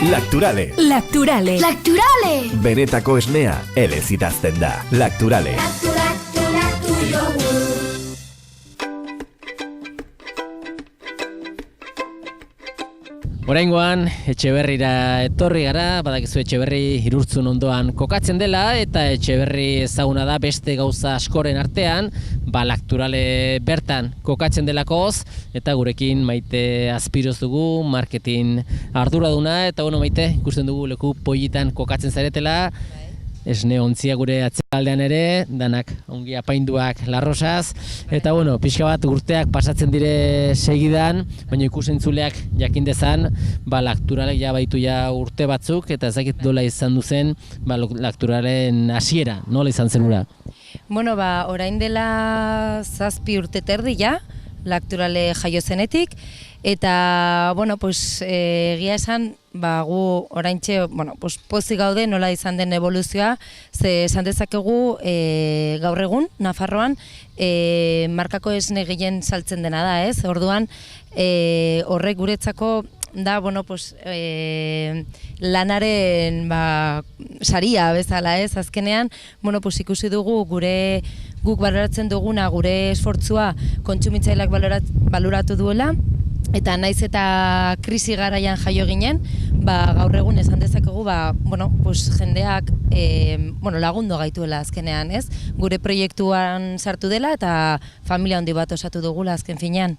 Lacturale. Lacturale. Lacturale. Benetako esnea, elez idazten da. Lacturale. Lactu yogur. Oraingoan Etxeberrira etorri gara, badakizu Etxeberri Irurtzun ondoan kokatzen dela eta Etxeberri ezaguna da beste gauza askoren artean, Lacturale bertan kokatzen delakoz eta gurekin Maite Azpiroz dugu, marketing arduraduna eta Maite, ikusten dugu leku politan kokatzen zaretela. Esne ontzia gure atzealdean ere, danak ongi apainduak larrosaz, eta pixka bat urteak pasatzen dire segidan, baina ikusentzuleak jakin dezan, Lacturalek ja baitu ja urte batzuk, eta ezakit dola izan duzen, Lacturalen hasiera, nola izan zen ura? Orain dela 7 urte terdi ja, Lacturale jaio zenetik, eta, egia esan, gu oraintxe, pozik gaude nola izan den evoluzioa, ze esan dezakegu gaur egun, Nafarroan, markako esne gehien saltzen dena da, ez? Orduan, horrek guretzako da, lanaren saria bezala, ez? Azkenean, ikusi dugu guk baloratzen duguna, gure esfortzua kontsumitzaileak baloratu duela, eta naiz eta krisi garaian jaio ginen, gaur egun esan dezakegu, jendeak lagundu gaituela azkenean, ez? Gure proiektuan sartu dela eta familia handi bat osatu dugula azken finean.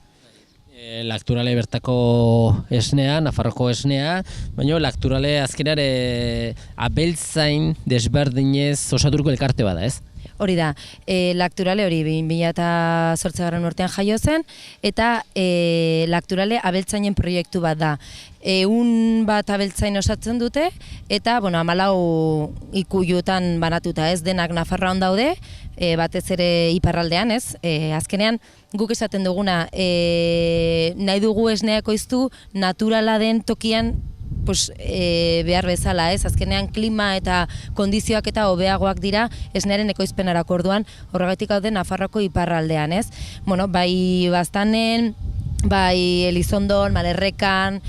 Lacturale bertako esnea, Nafarroko esnea, baina Lacturale azkenare abeltzain desberdinez osaturko elkarte bada, ez? Hori da, Lacturale hori 2008 urtean jaio zen, eta Lacturale abeltzainen proiektu bat da. 100 bat abeltzain osatzen dute, eta 14 ikuilutan banatuta, ez denak Nafarroan daude, batez ere iparraldean, ez? Azkenean, guk esaten duguna, nahi dugu esnea ekoiztu naturala den tokian behar bezala, ez? Azkenean klima eta kondizioak eta hobeagoak dira esnearen ekoizpenarako, orduan horregatik gaude Nafarroko iparraldean, ez? Bai Baztanen, bai Elizondon, Malerrekan,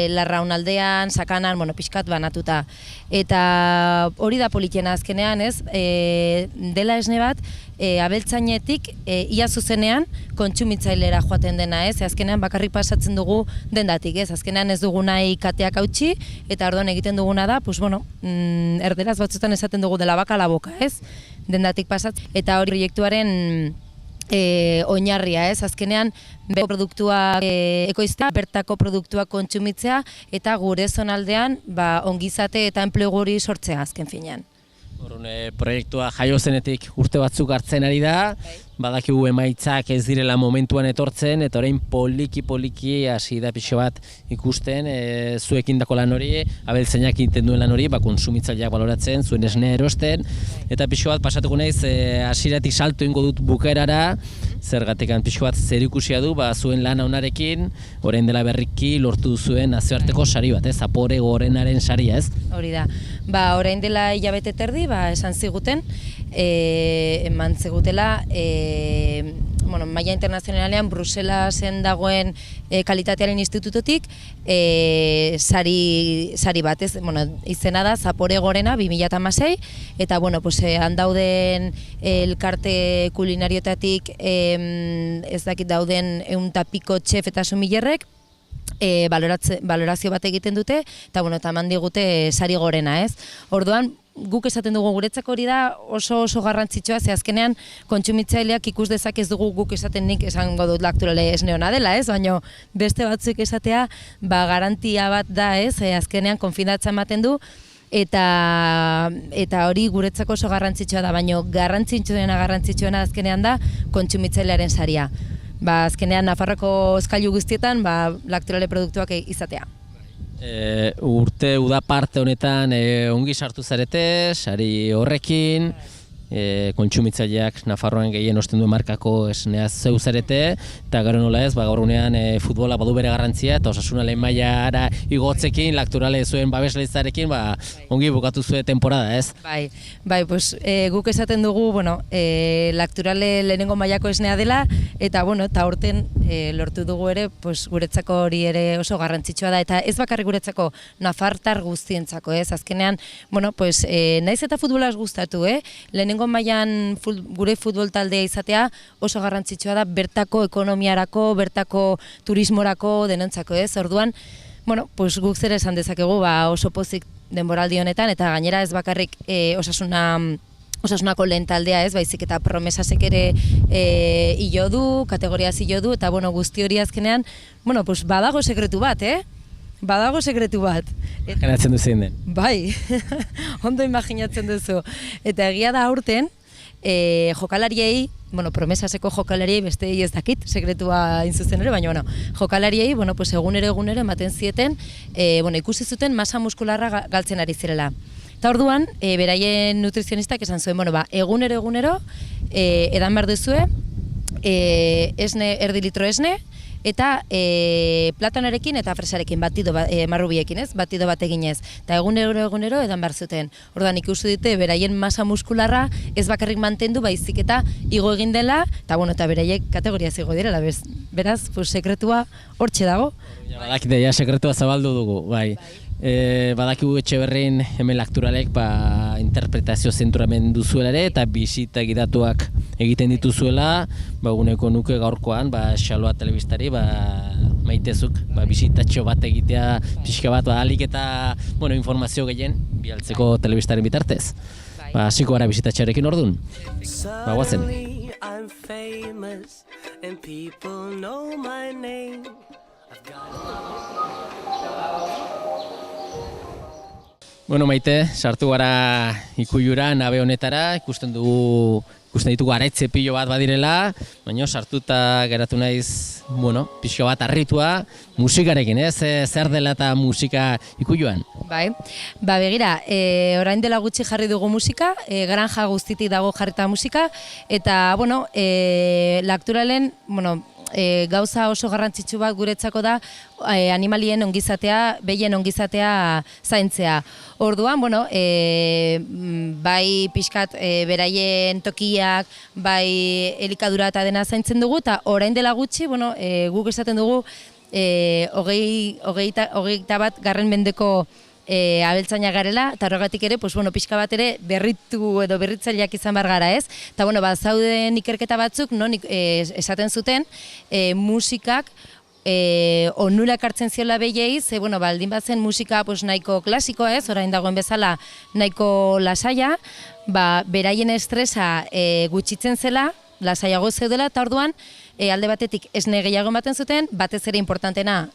Larraunaldean, Sakanan, pixkat banatuta. Eta hori da politena azkenean, ez? Dela esne bat, abeltzainetik ia zuzenean kontsumitzailera joaten dena, ez? Azkenean bakarrik pasatzen dugu dendatik, ez? Azkenean ez dugu nahi kateak hautsi, eta orduan egiten duguna da, erderaz batzutan esaten dugu dela baka la boka, ez? Dendatik pasatzen. Eta hori proiektuaren oinarria, ez? Azkenean bertako produktuak ekoiztea, bertako produktuak kontsumitzea eta gure zonaldean ongizate eta enplegu hori sortzea azken finean. Proiektua jaio zenetik urte batzuk hartzen ari da, badakigu emaitzak ez direla momentuan etortzen, eta orain poliki hasi da pixo bat ikusten, zuekin dako lan hori, abeltzainak egiten duen lan hori, kontsumitzaileak baloratzen, zuen esnea erosten, eta pixo bat pasatuko naiz, hasieratik salto ingo dut bukaerara, zergatekan pixo bat zer ikusia du, zuen lan honarekin, orain dela berriki lortu zuen nazioarteko sari bat, Zapore gorenaren saria, ez? Hori da, orain dela hilabete terdi, esan ziguten, eman zigutela, maila internazionalean Bruselasen dagoen kalitatearen institutotik sari bat, izena da Zapore Gorena 2016, eta han dauden elkarte kulinarioetatik ez dakit dauden 100 piko txef eta sumillerrek balorazio bat egiten dute, eta eman digute sari gorena, ez? Orduan, guk esaten dugu guretzako hori da oso garrantzitsua, ze azkenean kontsumitzaileak ikus dezak ez dugu guk esaten nik esango dut Lacturale esne ona dela, ez? Baina beste batzuk esatea garantia bat da, ez? Azkenean konfiantza ematen du, eta hori guretzako oso garrantzitsua da, baina garrantzitsuena azkenean da kontsumitzailearen saria. Azkenean Nafarroko eskailu guztietan Lacturale produktuak izatea. Urte uda parte honetan ongi sartu zarete, sari horrekin, kontsumitzaileak Nafarroan gehien osten duen markako esnea zeu zarete, eta gero nola ez, gaur egunean futbola badu bere garrantzia, eta Osasuna lehen mailara igotzekin, Lakturale zuen babesleitzarekin, ongi bukatu zuen temporada, ez? Bai, pues, guk esaten dugu, Lakturale lehenengo mailako esnea dela, eta aurten lortu dugu ere, pues, guretzako hori ere oso garrantzitsua da, eta ez bakarrik guretzako, nafartar guztientzako, ez? Azkenean, pues, naiz eta futbolaz gustatu, lehenengo mailan gure futbol taldea izatea oso garrantzitsua da bertako ekonomiarako, bertako turismorako denontzako, ez? Orduan, pues guk zer esan dezakegu, oso pozik denboraldi honetan, eta gainera ez bakarrik Osasunako lehen taldea, ez, baizik eta Promesasek ere hilo du, kategoriaz hilo du, eta guzti hori azkenean, pues badago sekretu bat, Badago sekretu bat. Imaginatzen duzein den. Bai, ondo imaginatzen duzu. Eta egia da aurten, jokalariei, Promesaseko jokalariei beste ez dakit, sekretua inzuzen ere, baina jokalariei, pues egunero ematen zieten, ikusi zuten masa muskularra galtzen ari zirela. Eta orduan, beraien nutrizionistak esan zuen, egunero, edan behar duzue, erdi litro esne, eta platanarekin eta fresarekin, marrubiekin, ez? Batido bat eginez. Eta egunero edan behar zuten. Orduan ikusi dute, beraien masa muskularra ez bakarrik mantendu, baizik eta igo egin dela, eta beraiek kategoria zigo direla, beraz, sekretua hortxe dago. Badakite, sekretua zabaldu dugu, bai. Badakigu Etxeberrin hemen Lakturalek interpretazio zenturamen duzuela ere, eta bisita gidatuak egiten dituzuela, eguneko nuke gaurkoan, Xaloa telebistari, maitezuk, bisitatxo bat egitea, pixka bat, ahalik eta informazio gehien bialtzeko telebistaren bitartez. Hasiko gara bisitatxarekin ordun. Guazen. Maite, sartu gara Ikuyura, nabe honetara, ikusten ditugu araitze pilo bat badirela, baina sartuta geratu naiz, pixka bat harritua, musikarekin, ez? Zer dela eta musika Ikuyuan? Bai, begira, orain dela gutxi jarri dugu musika, granja guztitik dago jarrita musika, eta, Lakturalen, gauza oso garrantzitsu bat guretzako da animalien ongizatea, behien ongizatea zaintzea. Orduan, bai pixkat beraien tokiak, bai elikadura eta dena zaintzen dugu, eta orain dela gutxi, guk esaten dugu, 21. Mendeko abeltzaina garela, eta horregatik ere, pixka bat ere berritu edo berritzaileak izan bar gara, ez? Eta, zauden ikerketa batzuk, esaten zuten, musikak onura ekartzen ziola behiei, ze, baldin batzen musika nahiko klasikoa, ez? Orain dagoen bezala nahiko lasaia, beraien estresa gutxitzen zela, lasaiago zeudela, eta orduan, alde batetik esne gehiago ematen zuten, batez ere importantena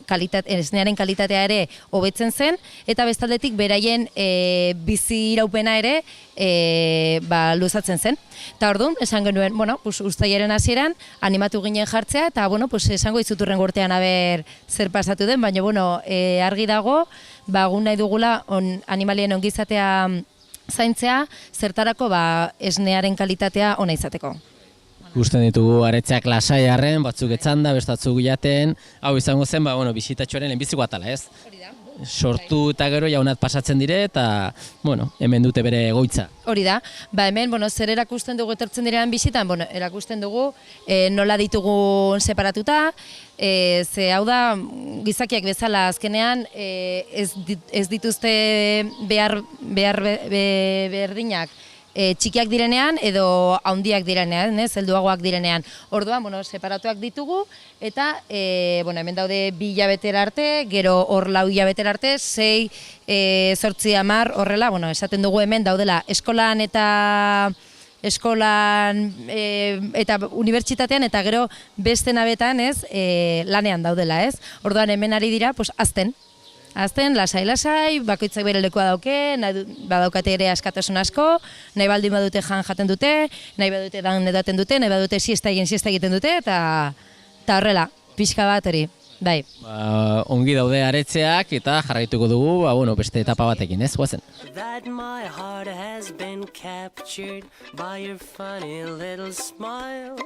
esnearen kalitatea ere hobetzen zen, eta bestaldetik beraien bizi iraupena ere luzatzen zen. Eta orduan, esan genuen, uztailaren hasieran animatu ginen jartzea, eta esango izuturren gortean aber zer pasatu den, baina argi dago, gu nahi dugula animalien ongizatea zaintzea, zertarako esnearen kalitatea ona izateko. Gusten ditugu aretzeak lasai arren, batzuk etzanda, bestatzuk jaten, hau izango zen, bisitatxoaren lehenbiziko atala, ez? Hori da. Sortu eta gero jaunat pasatzen dire, eta, hemen dute bere egoitza. Hori da. Hemen, zer erakusten dugu etortzen direan bisitan, erakusten dugu nola ditugun separatuta, ze hau da, gizakiak bezala azkenean, ez dituzte behar berdinak, txikiak direnean edo handiak direnean, helduagoak direnean. Orduan, separatuak ditugu eta hemen daude 2 hilabetera arte, gero hor 4 hilabetera arte, 6, 8, 10 horrela, esaten dugu hemen daudela eskolan eta unibertsitatean eta gero beste nabetan, lanean daudela, ez? Orduan hemen ari dira, azten, lasai, bakoitzak bere lekua dauke, badaukate ere askatasun asko, nahi baldin badute jaten dute, nahi badute dan edaten dute, nahi badute siesta egiten dute, eta horrela, pixka bat hori. Bai. Ongi daude aretzeak eta jarraituko dugu, beste etapa batekin, ez? Guazen. That my heart has been captured by your funny little smile.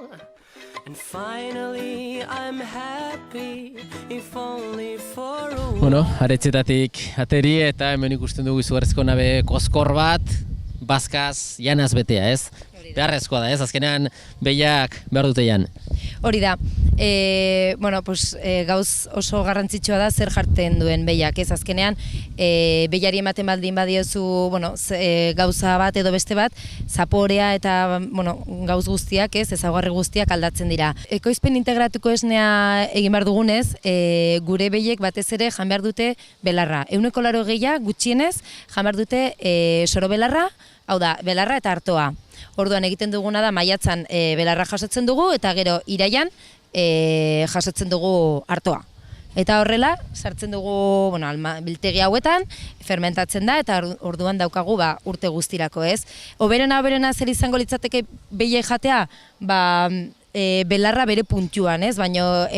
And finally I'm happy, if only for a while. Aretzetatik ateri eta hemen ikusten dugu izugarrizko nabe kozkor bat, bazkaz, janaz betea, ez? Beharrezkoa da, ez? Azkenean behiak behar dute jan. Hori da, gauz oso garrantzitsua da zer jartzen duen behiak, ez? Azkenean, behiari ematen baldin badiozu, gauza bat edo beste bat, zaporea eta, gauz guztiak, ez? Ezaugarri guztiak aldatzen dira. Ekoizpen integratuko esnea egin behar dugunez, gure behiek batez ere jan behar dute belarra. 80% gutxienez jan behar dute soro belarra, hau da, belarra eta artoa. Orduan egiten duguna da maiatzan belarra jasotzen dugu eta gero iraian jasotzen dugu artoa. Eta horrela sartzen dugu biltegi hauetan, fermentatzen da eta orduan daukagu urte guztirako, ez? Oberena zer izango litzateke behiek jatea, belarra bere puntuan, ez? Baina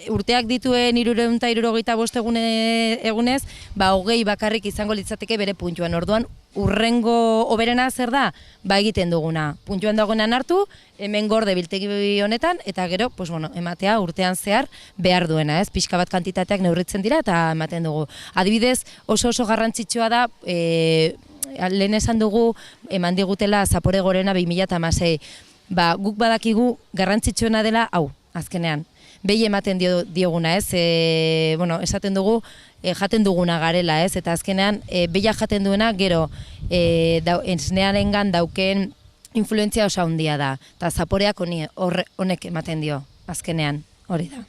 urteak dituen 365 egunez, 20 bakarrik izango litzateke bere puntuan. Orduan, urrengo oberena zer da? Egiten duguna. Puntuan dagoenan hartu, hemen gorde biltegi honetan, eta gero, ematea urtean zehar behar duena, ez? Pixka bat kantitateak neurritzen dira eta ematen dugu. Adibidez, oso garrantzitsua da, lehen esan dugu, eman digutela Zapore Gorena 2016. Guk badakigu garrantzitsuena dela, azkenean. Behi ematen dioguna, ez? Esaten dugu, jaten duguna garela, ez? Eta azkenean, behia jaten duena, gero, esnearengan dauken influentzia oso handia da. Eta zaporeak honek ematen dio, azkenean, hori da.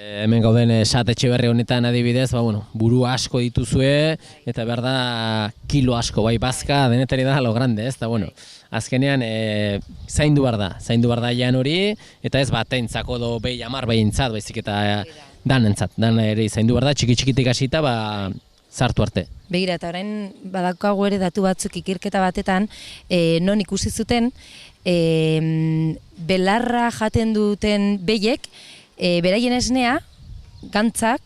Hemen gauden Etxeberri honetan adibidez, buru asko dituzue, eta behar da kilo asko, bazka, denetari da lo grande, ez? Eta, azkenean zaindu behar da jan hori, eta ez batentzako do behi amar behintzat, baizik eta danentzat, dan ere zaindu behar da, txiki-txikitik hasita, zartu arte. Begira, eta orain badaukagu ere datu batzuk ikerketa batetan, non ikusi zuten, belarra jaten duten behiek, beraien esnea, gantzak,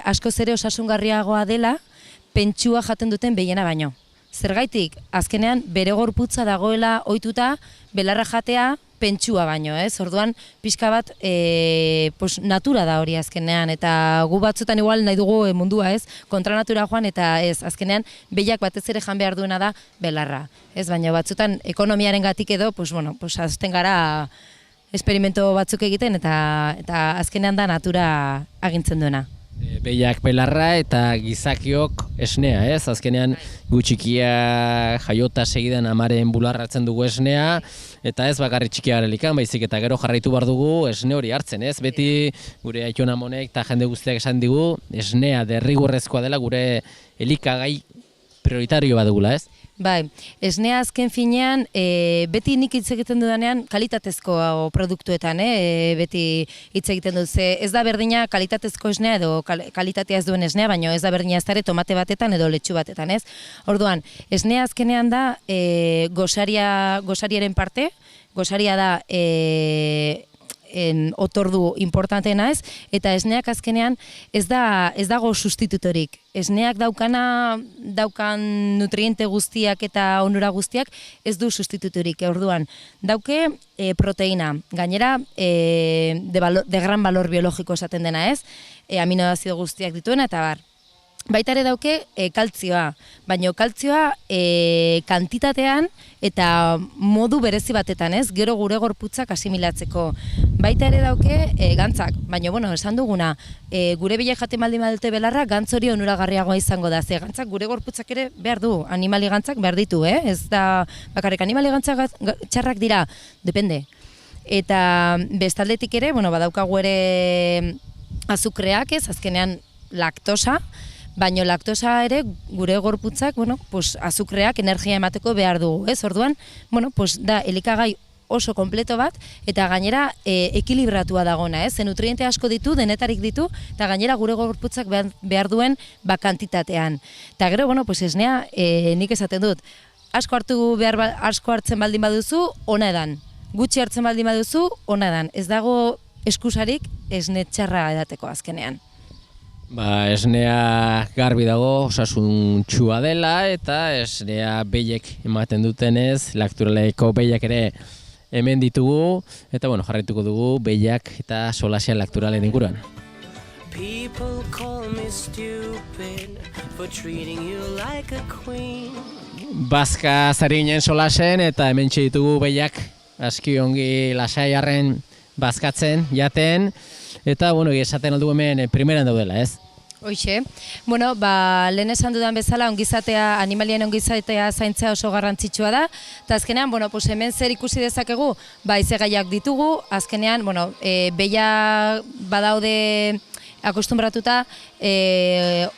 askoz ere osasungarriagoa dela, pentsua jaten duten behiena baino. Zergaitik, azkenean bere gorputza dagoela ohituta belarra jatea pentsua baino, ez? Orduan, pixka bat natura da hori azkenean, eta gu batzutan igual nahi dugu mundua, ez? Kontra natura joan, eta ez, azkenean, behiak batez ere jan behar duena da belarra. Ez, baina batzutan ekonomiaren gatik edo, azten gara esperimento batzuk egiten, eta azkenean da natura agintzen duena. Behiak belarra eta gizakiok esnea, ez? Azkenean gutxikia jaiota segidan amaren bularratzen dugu esnea, eta ez bakarri txikia garelikan, baizik eta gero jarraitu behar dugu esne hori hartzen, ez? Beti gure aiton amonek eta jende guztiak esan digu, esnea derrigorrezkoa dela gure elikagai prioritario bat dugula, ez? Bai, esnea azken finean, beti nik hitz egiten dudanean kalitatezko produktuetan, beti hitz egiten dut. Ez da berdina kalitatezko esnea edo kalitatea ez duen esnea, baina ez da berdina ez dara tomate batetan edo letxu batetan, ez? Orduan, esnea azkenean da gosariaren parte, gosaria da otordu importanteena, ez? Eta esneak azkenean ez dago sustitutorik. Esneak daukan nutriente guztiak eta onura guztiak ez du sustitutorik. Orduan, dauke proteína. Gainera, de gran valor biologiko esaten dena, ez? Aminoazido guztiak dituena eta bar. Baita ere dauke kaltzioa, baina kaltzioa kantitatean eta modu berezi batetan, ez? Gero gure gorputzak asimilatzeko. Baita ere dauke gantzak, baina esan duguna, gure behiak jaten baldin badute belarra, gantz hori onuragarriagoa izango da. Ze gantzak gure gorputzak ere behar du, animali gantzak behar ditu, ez da bakarrik animali gantzak txarrak dira, depende. Eta bestaldetik ere, badaukagu ere azukreak, ez? Azkenean laktosa, baina laktosa ere gure gorputzak, azukreak energia emateko behar dugu, ez? Orduan, da elikagai oso kompleto bat, eta gainera ekilibratua dagona, ez? Nutriente asko ditu, denetarik ditu, eta gainera gure gorputzak behar duen kantitatean. Eta gero, esnea, nik esaten dut, asko hartzen baldin baduzu, ona edan. Gutxi hartzen baldin baduzu, ona edan. Ez dago eskusarik esne txarra edateko azkenean. Ba, esnea garbi dago osasuntxua dela eta esnea behiek ematen dutenez, Lacturaleko behiak ere hemen ditugu eta bueno, jarraituko dugu behiak eta solasean Lacturalen inguruan. People call me stupid for treating you like a queen. Bazka zarinen solasen eta hemen ditugu behiak aski ongi lasaiarren bazkatzen, jaten, eta bueno, esaten aldu hemen primeran daudela, ez? Hoxe, bueno, lehen esan dudan bezala ongizatea, animalien ongizatea zaintzea oso garrantzitsua da, eta azkenean, bueno, hemen zer ikusi dezakegu, izegaiak ditugu, azkenean, bueno, behia badaude akostumbratuta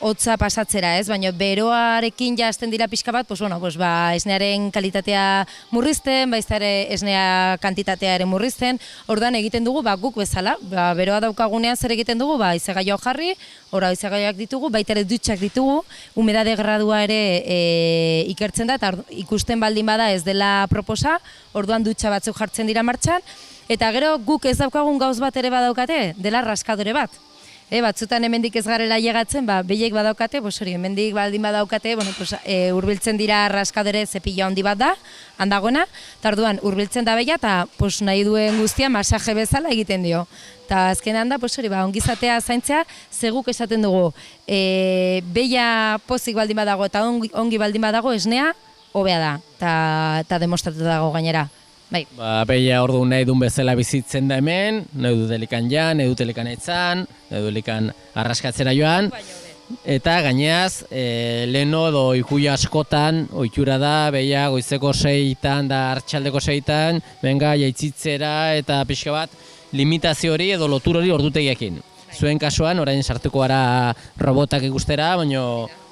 hotza pasatzera, ez? Baina beroarekin ja hasten dira pixka bat, esnearen kalitatea murrizten, ere esnea kantitatea ere murrizten, orduan egiten dugu guk bezala, beroa daukagunean zer egiten dugu, izegaioak jarri, ora izegaioak ditugu, baita ere dutxak ditugu, humedade gradua ere ikertzen da, eta ikusten baldin bada ez dela proposa, orduan dutxa batzuk jartzen dira martxan, eta gero guk ez daukagun gauz bat ere badaukate, dela raskadore bat. Batzutan hemendik ez garela llegatzen, behiek badaukate, hemendik baldin badaukate, hurbiltzen dira raskadore zepila handi bat da, handagoena, eta orduan hurbiltzen da behia, eta nahi duen guztia masaje bezala egiten dio. Eta azkenean da, ongizatea zaintzea, zeguk esaten dugu, behia pozik baldin badago eta ongi baldin badago esnea, hobea da, eta demostratu dago gainera. Behia ordu nahi duen bezala bizitzen da hemen, nahi dutelikan jan, nahi dutelikan etzan, nahi dutelikan arraskatzera joan, eta gaineaz, leheno edo ikuia askotan, ohitura da, behia goizeko 6-tan da arratsaldeko 6-tan, benga jaitzitzera eta pixka bat limitazio hori edo lotur hori ordutegiekin. Zuen kasuan, orain sartuko gara robotak ikustera, baina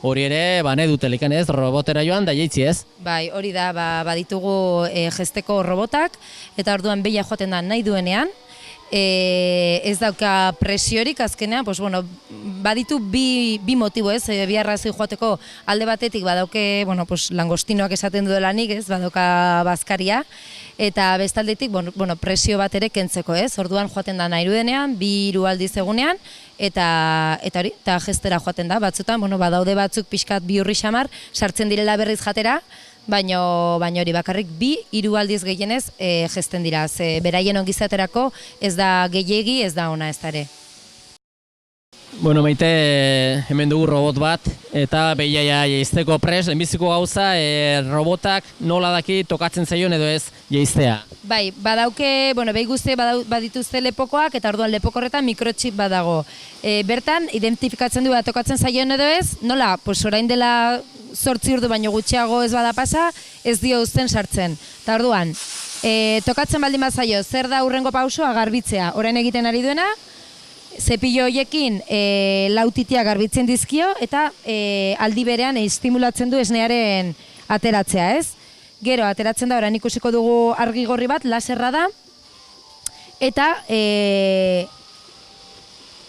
hori ere, nahi dutelikan ez, robotera joan da jaitzi ez? Bai, hori da, baditugu jesteko robotak, eta orduan behia joaten da nahi duenean, ez dauka presiorik azkenean, baditu bi motibo ez, bi arrazoi joateko alde batetik badauke, langostinoak esaten duelanik ez, badauka bazkaria, eta bestaldetik presio bat ere kentzeko ez, orduan joaten da nahi duenean, 2-3 aldiz egunean, eta jestera joaten da, batzutan, badaude batzuk pixkat bihurri xamar, sartzen direla berriz jatera, baina hori bakarrik 2-3 aldiz gehienez jesten dira, ze beraien ongizaterako ez da gehiegi, ez da ona ez da ere. Bueno, Maite, hemen dugu robot bat, eta behia jaizteko prest, lehenbiziko gauza, robotak nola daki tokatzen zaion edo ez jaiztea? Bai, badauke, behi guzti badituzte lepokoak, eta orduan lepoko horretan mikrochip badago. Bertan, identifikatzen du tokatzen zaion edo ez, nola, orain dela 8 urdu baino gutxiago ez bada pasa, ez dio uzten sartzen. Eta orduan, tokatzen baldin bazaio, zer da hurrengo pausoa garbitzea, orain egiten ari duena, zepillo horiekin lautitia garbitzen dizkio eta aldi berean estimulatzen du esnearen ateratzea, ez? Gero, ateratzen da, orain ikusiko dugu argi gorri bat, laserra da, eta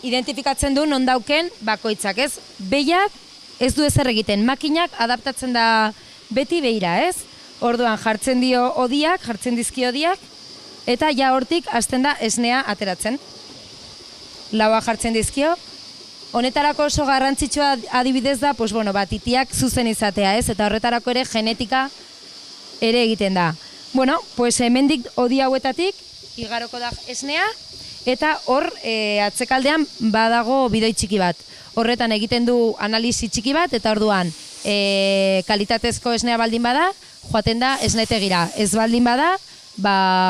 identifikatzen du non dauken bakoitzak, ez? Behiak ez du ezer egiten, makinak adaptatzen da beti behira, ez? Orduan jartzen dio odiak, jartzen dizkio odiak, eta ja hortik hasten da esnea ateratzen. Laua jartzen dizkio. Honetarako oso garrantzitsua adibidez da, titiak zuzen izatea, ez? Eta horretarako ere genetika ere egiten da. Hemendik odi hauetatik igaroko da esnea, eta hor atzekaldean badago bidoi txiki bat. Horretan egiten du analisi txiki bat, eta orduan kalitatezko esnea baldin bada, joaten da esnetegira. Ez baldin bada,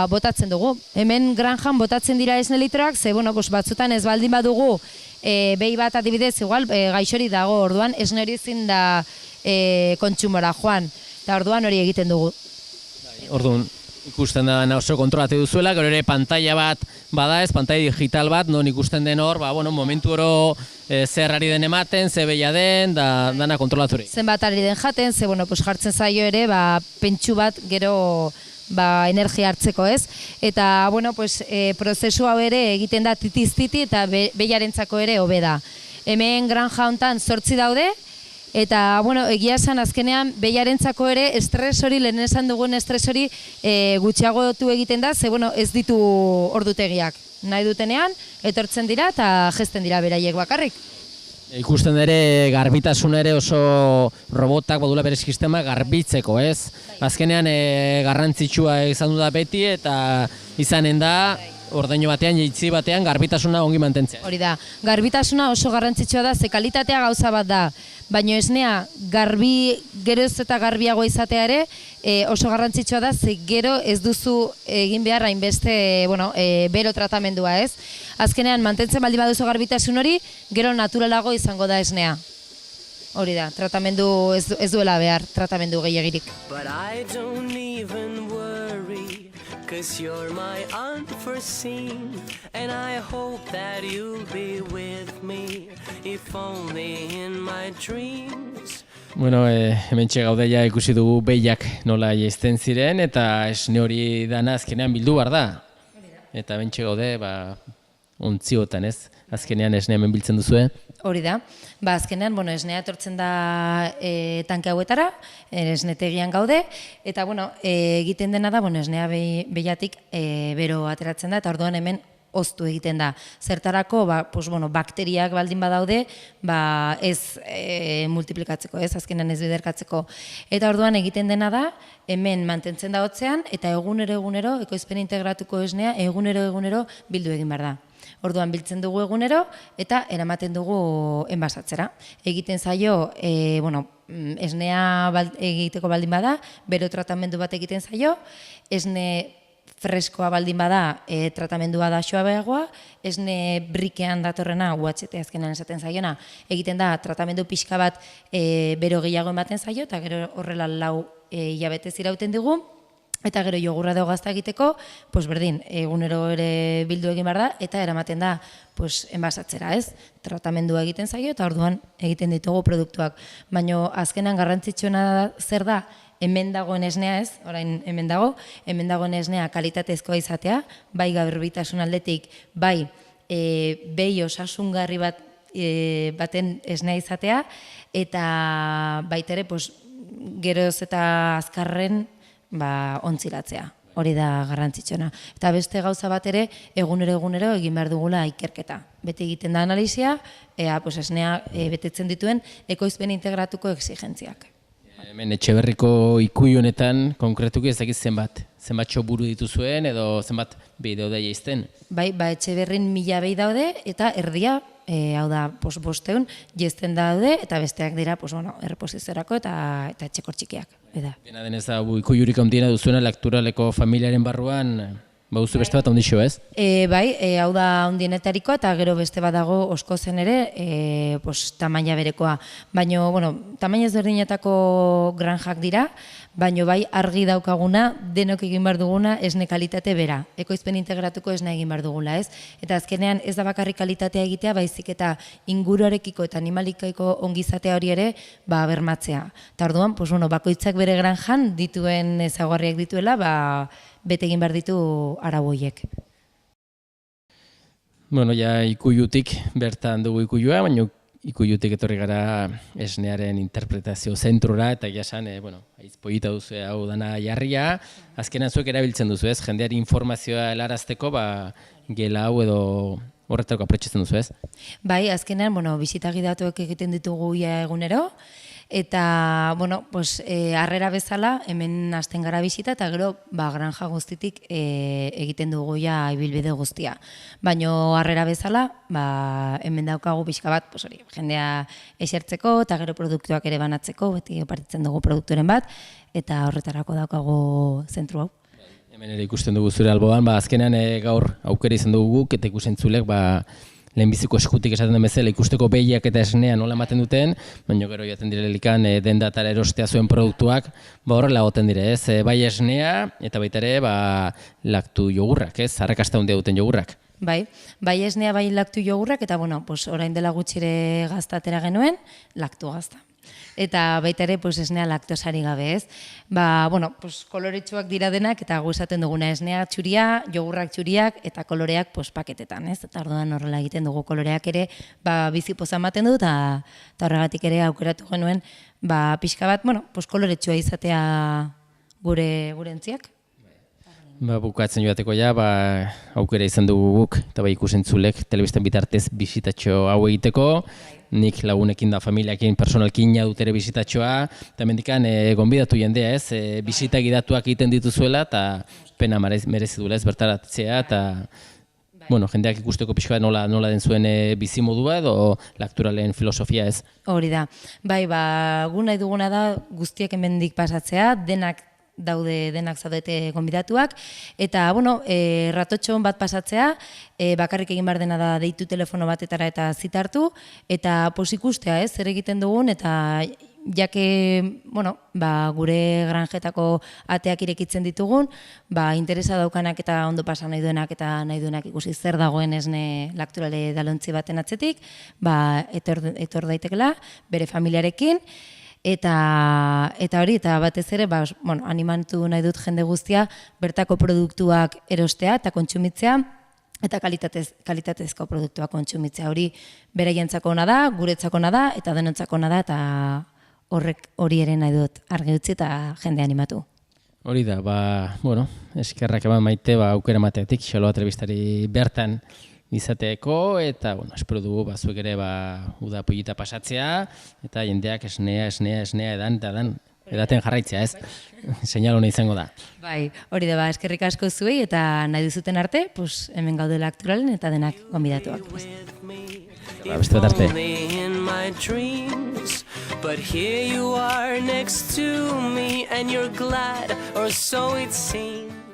botatzen dugu. Hemen granjan botatzen dira esne litroak, ze batzutan ez baldin badugu behi bat adibidez, igual gaixori dago, orduan esne hori ezin da kontsumora joan, eta orduan hori egiten dugu. Orduan, ikusten da oso kontrolatu duzuela, gero ere pantalla bat bada ez, pantalla digital bat, non ikusten den hor, momentu oro zer ari den ematen, ze behia den, dana kontrolaturik. Zenbat ari den jaten, ze jartzen zaio ere, pentsu bat gero energia hartzeko, ez? Eta, prozesu hau ere egiten da titiz-titi eta behiarentzako ere hobe da. Hemen granja hontan 8 daude, eta, egia esan azkenean behiarentzako ere estres hori, lehen esan dugun estres hori gutxiagotu egiten da, ze, ez ditu ordutegiak. nahi dutenean, etortzen dira eta jesten dira beraiek bakarrik. Ikusten ere garbitasuna ere oso robotak badula bere sistema garbitzeko, ez? Azkenean garrantzitsua izan du da beti eta izanen da ordaino batean, jaitzi batean garbitasuna ongi mantentzea. Hori da, garbitasuna oso garrantzitsua da, ze kalitatea gauza bat da, baina esnea garbi, geroz eta garbiago izatea ere oso garrantzitsua da, ze gero ez duzu egin behar hainbeste, bero tratamendua, ez? Azkenean, mantentzen baldin baduzu garbitasun hori, gero naturalago izango da esnea. Hori da, tratamendu ez duela behar, tratamendu gehiagirik. But I don't even worry, 'cause you're my unforeseen, and I hope that you'll be with me, if only in my dreams. Bueno, hementxe gaude ja ikusi dugu behiak nola jaisten ziren, eta esne hori dana azkenean bildu behar da. Eta hementxe gaude, ontziotan, ez? Azkenean esnea hemen biltzen duzue. Hori da, azkenean, esnea etortzen da tanke hauetara, esnetegian gaude, eta, egiten dena da, esnea behiatik bero ateratzen da, eta orduan hemen oztu egiten da. Zertarako, bakteriak baldin badaude, ez multiplikatzeko, ez, azkenean ez biderkatzeko. Eta orduan egiten dena da, hemen mantentzen da hotzean, eta egunero, ekoizpen integratuko esnea, egunero bildu egin behar da. Orduan biltzen dugu egunero eta eramaten dugu enbasatzera. Egiten zaio, esnea egiteko baldin bada, bero tratamendu bat egiten zaio, esne freskoa baldin bada, tratamendua da suabeagoa, esne brikean datorrena, UHT azkenean esaten zaiona, egiten da tratamendu pixka bat bero gehiago ematen zaio, eta gero horrela 4 hilabete irauten digu. Eta gero jogurra dago gazta egiteko, berdin, egunero ere bildu egin behar da, eta eramaten da enbasatzera, ez? Tratamendua egiten zaio, eta orduan egiten ditugu produktuak. Baina azkenan garrantzitsuena zer da, hemen dagoen esnea, ez? Orain hemen dagoen esnea kalitatezkoa izatea, bai garbitasun aldetik, bai behi osasungarri baten esnea izatea, eta baitere, geroz eta azkarren, ontzilatzea, hori da garrantzitsuna. Eta beste gauza bat ere, egunero egin behar dugula ikerketa. Beti egiten da analizia, esnea betetzen dituen ekoizpen integratuko exigentziak. Hemen Etxeberriko ikuilu honetan, konkretuki ez dakit zenbat buru dituzuen edo zenbat behi daude jaisten? Bai, Etxeberrin 1000 behi daude eta erdia, hau da, 500 jaisten daude eta besteak dira, erreposiziorako eta etxeko txikiak. Dena denez da, ikuilurik handiena duzuena Lakturaleko familiaren barruan, baduzu beste bat handixo, ez? Bai, hau da handienetarikoa eta gero beste bat dago Oskozen ere, tamaina berekoa. Baina, tamaina ezberdinetako granjak dira, baina bai argi daukaguna, denok egin behar duguna esne kalitate bera. Ekoizpen integratuko esne egin behar dugula, ez? Eta azkenean ez da bakarrik kalitatea egitea, baizik eta inguruarekiko eta animalikaiko ongizatea hori ere bermatzea. Eta orduan, bakoitzak bere granjan dituen ezaugarriak dituela, bete egin behar ditu arau horiek. Ikuilutik bertan dugu ikuilua, baina ikuilutik etorri gara esnearen interpretazio zentrora, eta jasan, aizpoita duzu hau dana jarria, azkenan zuek erabiltzen duzu, ez? Jendeari informazioa helarazteko, gela hau edo horretako aprotxetzen duzu, ez? Bai, azkenean, bisitagi datuak egiten ditugu egunero, eta, harrera bezala, hemen hasten gara bisita, eta gero, granja guztitik egiten dugu ibilbide guztia. Baina harrera bezala, hemen daukagu pixka bat, jendea esertzeko, eta gero produktuak ere banatzeko, beti partitzen dugu produkturen bat, eta horretarako daukagu zentru hau. Hemen ere ikusten dugu zure alboan, azkenean gaur aukera izan dugu guk, eta ikusentzulek, lehenbiziko eskutik esaten den bezala ikusteko behiak eta esnea nola ematen duten, baina gero jaten direlikan dendatara erostea zuen produktuak, horrela goten dire, ez? Bai esnea eta baita ere laktu jogurrak, ez? Arrakasta handia duten jogurrak. Bai esnea, bai laktu jogurrak, eta orain dela gutxire gazta atera genuen, laktu gazta. Eta baita ere esnea laktosari gabe, ez? Koloretsuak dira denak, eta gu esaten duguna esnea txuria, jogurrak txuriak, eta koloreak paketetan, ez? Eta orduan horrela egiten dugu koloreak ere, bizi poza ematen du, eta horregatik ere aukeratu genuen, pixka bat, koloretsua izatea gure entziak. Bukatzen joateko ja, aukera izan dugu guk, eta ikusentzulek telebistan bitartez bisitatxo hau egiteko, nik lagunekin da familiakin, personalkin dut ere bisitatxoa, eta mendikan gonbidatu jendea ez, bisita gidatuak egiten dituzuela, eta pena merezi duela ez bertaratzea, eta jendeak ikusteko pixka nola den zuen bizimodua edo Lakturalen filosofia ez. Hori da. Bai, gu nahi duguna da guztiek hemendik pasatzea, denak zaudete gonbidatuak, eta, ratotxon bat pasatzea, bakarrik egin behar dena da deitu telefono batetara eta zitartu, eta ikustea ez, zer egiten dugun, eta jake, gure granjetako ateak irekitzen ditugun, interesa daukanak eta ondo pasa nahi duenak eta nahi duenak ikusi zer dagoen esne Lakturale dalontzi baten atzetik, etor daitekela, bere familiarekin, eta hori, eta batez ere, animatu nahi dut jende guztia, bertako produktuak erostea eta kontsumitzea, eta kalitatezko produktuak kontsumitzea. Hori beraientzako ona da, guretzako ona da, eta denontzako ona da, eta hori ere nahi dut argi utzi eta jende animatu. Hori da, eskerrak eman maite, aukera mateatik, xaloa telebistari bertan izateeko, eta, espero dugu, zuek ere, uda pollita pasatzea, eta jendeak esnea, edaten jarraitzea, ez? Seinal hona izango da. Bai, hori da, eskerrik asko zuei, eta nahi duzuten arte, hemen gaude Lakturalen, eta denak gonbidatuak. Beste bat arte. But here you are next to me, and you're glad, or so it seems.